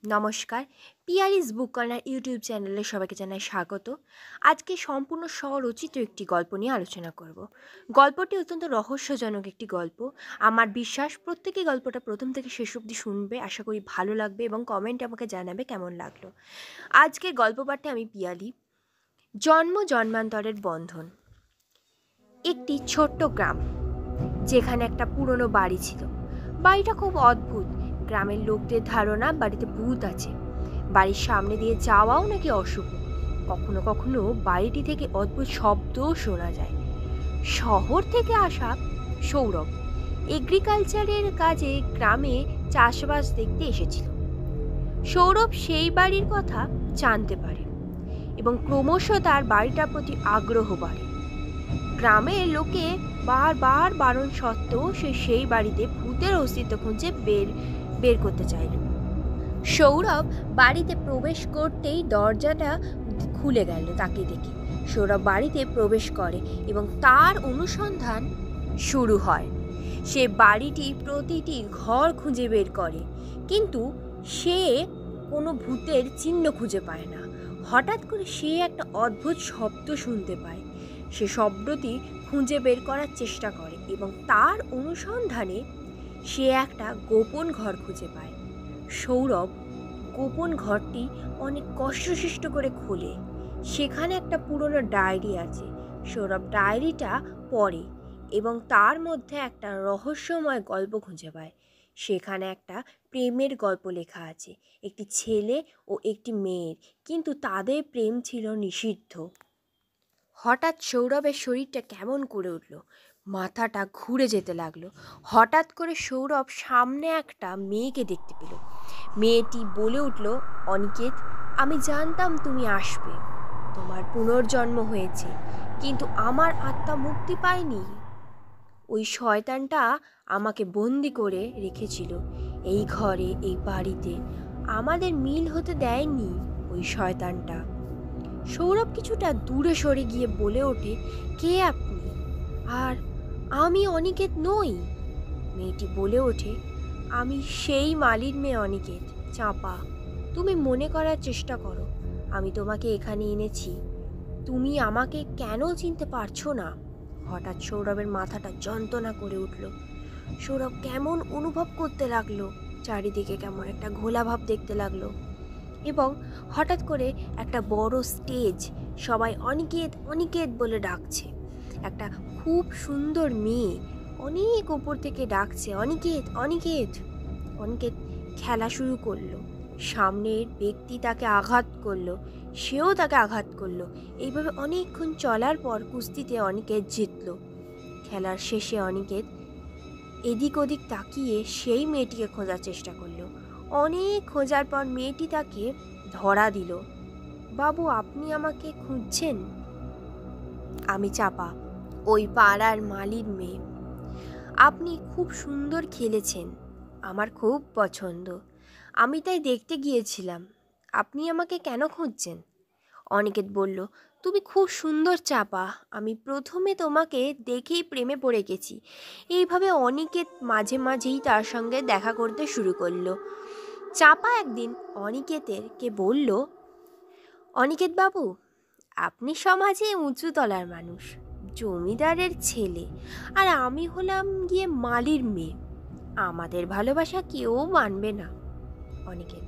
নমস্কার। পিয়ারিস বুক corner YouTube চ্যানেলে সবাইকে জানাই স্বাগত। আজকে সম্পূর্ণ স্বরচিত একটি গল্প নিয়ে আলোচনা করব। গল্পটি অত্যন্ত রহস্যজনক একটি গল্প। আমার বিশ্বাস প্রত্যেকেই গল্পটা প্রথম থেকে শেষ অবধি শুনবে। আশা করি ভালো লাগবে এবং কমেন্টে আমাকে জানাবে কেমন লাগলো। আজকের গল্প পাঠে আমি পিয়ালি। জন্ম জন্মান্তরের বন্ধন। একটি ছোট্ট গ্রাম, যেখানে একটা পুরনো বাড়ি ছিল। বাড়িটা খুব অদ্ভুত। গ্রামের লোকদের ধারণা বাড়িতে ভূত আছে। বাড়ির সামনে দিয়ে যাওয়াও নাকি অশুভ। কখনো কখনো বাড়িটি থেকে অদ্ভুত শব্দও শোনা যায়। শহর থেকে আসা সৌরভ এগ্রিকালচারের কাজে গ্রামে চাষবাস দেখতে এসেছিল। সৌরভ সেই বাড়ির কথা জানতে পারে এবং ক্রমশ তার বাড়িটার প্রতি আগ্রহ বাড়ে। গ্রামের লোকে বারবার বারণ সত্ত্বেও সে সেই বাড়িতে ভূতের অস্তিত্ব খুঁজে বের করতে চাইল। সৌরভ বাড়িতে প্রবেশ করতেই দরজাটা খুলে গেল তাকে দেখে। সৌরভ বাড়িতে প্রবেশ করে এবং তার অনুসন্ধান শুরু হয়। সে বাড়িটি প্রতিটি ঘর খুঁজে বের করে, কিন্তু সে কোনো ভূতের চিহ্ন খুঁজে পায় না। হঠাৎ করে সে একটা অদ্ভুত শব্দ শুনতে পায়। সে শব্দটি খুঁজে বের করার চেষ্টা করে এবং তার অনুসন্ধানে সে একটা গোপন ঘর খুঁজে পায়। সৌরভ গোপন ঘরটি অনেক কষ্টসৃষ্ট করে খোলে। সেখানে একটা পুরনো ডায়েরি আছে। সৌরভ ডায়েরিটা পড়ে এবং তার মধ্যে একটা রহস্যময় গল্প খুঁজে পায়। সেখানে একটা প্রেমের গল্প লেখা আছে, একটি ছেলে ও একটি মেয়ের, কিন্তু তাদের প্রেম ছিল নিষিদ্ধ। হঠাৎ সৌরভের শরীরটা কেমন করে উঠল, মাথাটা ঘুরে যেতে লাগলো। হঠাৎ করে সৌরভ সামনে একটা মেয়েকে দেখতে পেল। মেয়েটি বলে উঠল, অনিকেত, আমি জানতাম তুমি আসবে। তোমার পুনর্জন্ম হয়েছে, কিন্তু আমার আত্মা মুক্তি পায়নি। ওই শয়তানটা আমাকে বন্দি করে রেখেছিল এই ঘরে, এই বাড়িতে। আমাদের মিল হতে দেয়নি ওই শয়তানটা। সৌরভ কিছুটা দূরে সরে গিয়ে বলে ওঠে, কে আপনি? আর আমি অনিকেত নই। মেয়েটি বলে ওঠে, আমি সেই মালির মেয়ে অনিকেত, চাঁপা। তুমি মনে করার চেষ্টা করো, আমি তোমাকে এখানে এনেছি। তুমি আমাকে কেন চিনতে পারছো না? হঠাৎ সৌরভের মাথাটা যন্ত্রণা করে উঠল। সৌরভ কেমন অনুভব করতে লাগলো, চারিদিকে কেমন একটা ঘোলাভাব দেখতে লাগলো। এবং হঠাৎ করে একটা বড় স্টেজ, সবাই অনিকেত অনিকেত বলে ডাকছে। একটা খুব সুন্দর মেয়ে অনেক উপর থেকে ডাকছে, অনিকেত অনিকেত। অনিকেত খেলা শুরু করলো। সামনের ব্যক্তি তাকে আঘাত করলো, সেও তাকে আঘাত করলো। এইভাবে অনেকক্ষণ চলার পর কুস্তিতে অনিকেত জিতল। খেলার শেষে অনিকেত এদিক ওদিক তাকিয়ে সেই মেয়েটিকে খোঁজার চেষ্টা করলো। অনেক খোঁজার পর মেয়েটি তাকে ধরা দিল। বাবু, আপনি আমাকে খুঁজছেন? আমি চাপা, ওই পাড়ার মালির মেয়ে। আপনি খুব সুন্দর খেলেছেন, আমার খুব পছন্দ। আমি তাই দেখতে গিয়েছিলাম। আপনি আমাকে কেন খুঁজছেন? অনিকেত বলল, তুমি খুব সুন্দর চাপা। আমি প্রথমে তোমাকে দেখেই প্রেমে পড়ে গেছি। এইভাবে অনিকেত মাঝে মাঝেই তার সঙ্গে দেখা করতে শুরু করলো। চাপা একদিন অনিকেতকে বলল, অনিকেত বাবু, আপনি সমাজে উঁচু তলার মানুষ, জমিদারের ছেলে, আর আমি হলাম গিয়ে মালির মেয়ে। আমাদের ভালোবাসা কেউ মানবে না। অনিকেত,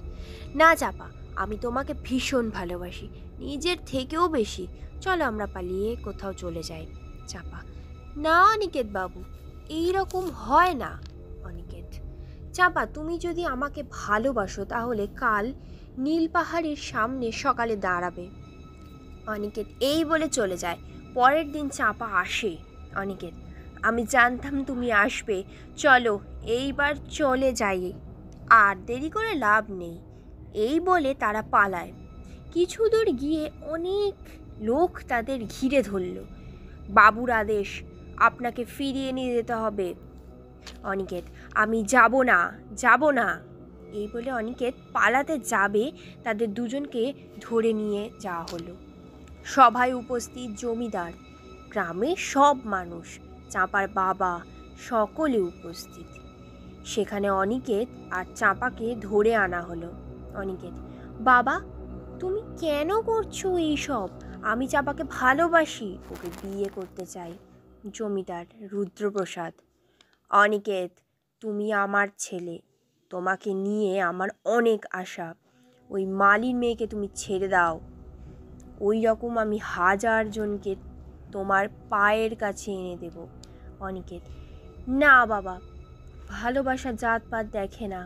না চাপা, আমি তোমাকে ভীষণ ভালোবাসি, নিজের থেকেও বেশি। চলো আমরা পালিয়ে কোথাও চলে যাই। চাপা, না অনিকেত বাবু, এইরকম হয় না। অনিকেত, চাপা, তুমি যদি আমাকে ভালোবাসো তাহলে কাল নীল পাহাড়ের সামনে সকালে দাঁড়াবে। অনিকেত এই বলে চলে যায়। পরের দিন চাপা আসে। অনিকেত, আমি জানতাম তুমি আসবে, চলো এইবার চলে যাই, আর দেরি করে লাভ নেই। এই বলে তারা পালায়। কিছু দূর গিয়ে অনেক লোক তাদের ঘিরে ধরল। বাবুর আদেশ, আপনাকে ফিরিয়ে নিয়ে যেতে হবে। অনিকেত, আমি যাব না, যাব না। এই বলে অনিকেত পালাতে যাবে, তাদের দুজনকে ধরে নিয়ে যাওয়া হলো। সভায় উপস্থিত জমিদার, গ্রামের সব মানুষ, চাঁপার বাবা, সকলে উপস্থিত। সেখানে অনিকেত আর চাঁপাকে ধরে আনা হলো। অনিকেত: বাবা, তুমি কেন করছো এইসব? আমি চাপাকে ভালোবাসি, ওকে বিয়ে করতে চাই। জমিদার রুদ্রপ্রসাদ: অনিকেত, তুমি আমার ছেলে, তোমাকে নিয়ে আমার অনেক আশা। ওই মালির মেয়েকে তুমি ছেড়ে দাও। ওই রকম আমি 1000 জনকে তোমার পায়ের কাছে এনে দেব। অনিকেত: না বাবা, ভালোবাসা জাতপাত দেখে না।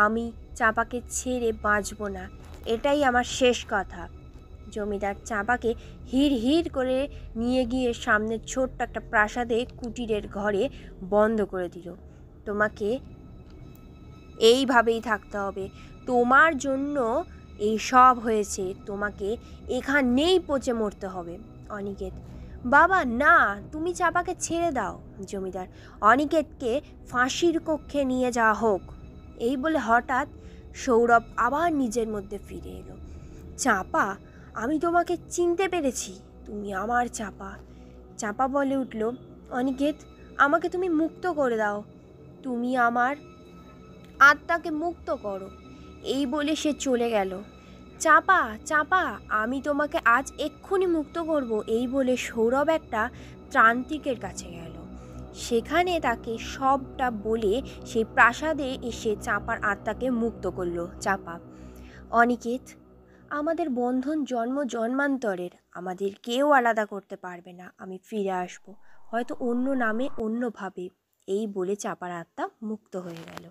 আমি চাপাকে ছেড়ে বাঁচব না, এটাই আমার শেষ কথা। জমিদার চাপাকে হিড় করে নিয়ে গিয়ে সামনে ছোট্ট একটা প্রাসাদে কুটিরের ঘরে বন্ধ করে দিল। তোমাকে এইভাবেই থাকতে হবে, তোমার জন্য এই সব হয়েছে, তোমাকে এখানেই পচে মরতে হবে। অনিকেত: বাবা না, তুমি চাপাকে ছেড়ে দাও। জমিদার: অনিকেতকে ফাঁসির কক্ষে নিয়ে যাওয়া হোক। এই বলে হঠাৎ সৌরভ আবার নিজের মধ্যে ফিরে এলো। চাপা, আমি তোমাকে চিনতে পেরেছি, তুমি আমার চাপা। চাপা বলে উঠল: অনিকেত, আমাকে তুমি মুক্ত করে দাও, তুমি আমার আত্মাকে মুক্ত করো। এই বলে সে চলে গেল। চাপা, চাপা, আমি তোমাকে আজ এক্ষুনি মুক্ত করব। এই বলে সৌরভ একটা ত্রান্তিকের কাছে গেল। সেখানে তাকে সবটা বলে সেই প্রাসাদে এসে চাপার আত্মাকে মুক্ত করলো চাপা। অনিকেত, আমাদের বন্ধন জন্ম জন্মান্তরের, আমাদের কেউ আলাদা করতে পারবে না। আমি ফিরে আসব, হয়তো অন্য নামে, অন্যভাবে। এই বলে চাপার আত্মা মুক্ত হয়ে গেল।